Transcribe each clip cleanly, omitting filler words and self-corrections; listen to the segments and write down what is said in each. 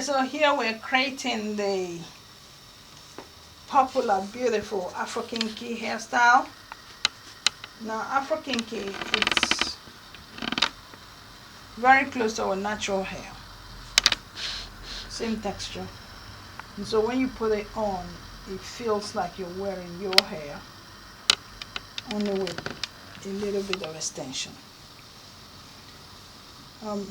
so here we're creating the popular, beautiful Afro Kinky hairstyle. Now, Afro Kinky, it's very close to our natural hair. Same texture. And so when you put it on, it feels like you're wearing your hair, only with a little bit of extension.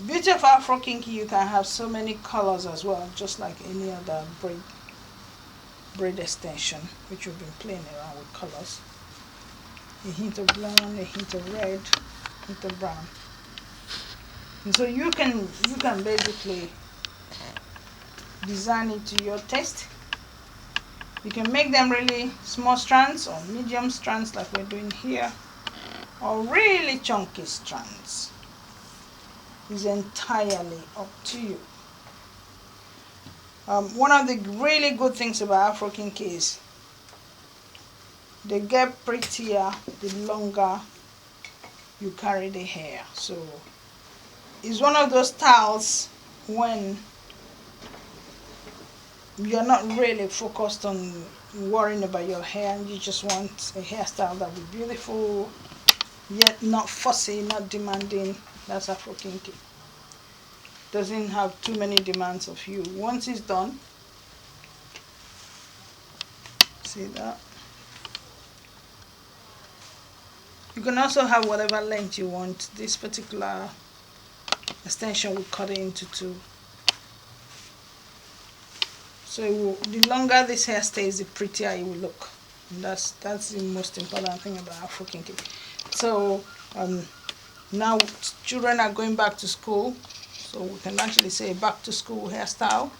Beauty of Afro Kinky, you can have so many colors as well, just like any other braid extension, which we've been playing around with colors. A hint of blonde, a hint of red, a hint of brown. And so you can basically design it to your taste. You can make them really small strands or medium strands like we're doing here, or really chunky strands. It's entirely up to you. One of the really good things about Afro Kinky is they get prettier the longer you carry the hair. So it's one of those styles when you're not really focused on worrying about your hair and you just want a hairstyle that will be beautiful yet not fussy, not demanding. That's Afro Kinky. Doesn't have too many demands of you. Once it's done, see that? You can also have whatever length you want. This particular extension will cut it into two. So the longer this hair stays, the prettier it will look. And that's the most important thing about Afro Kinky. So now children are going back to school, so we can actually say back to school hairstyle,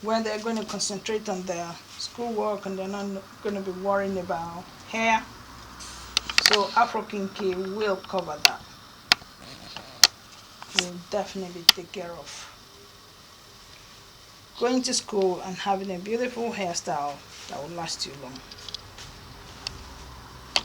where they're going to concentrate on their schoolwork and they're not going to be worrying about hair. So Afro Kinky will cover that. Will definitely take care of going to school and having a beautiful hairstyle that will last you long.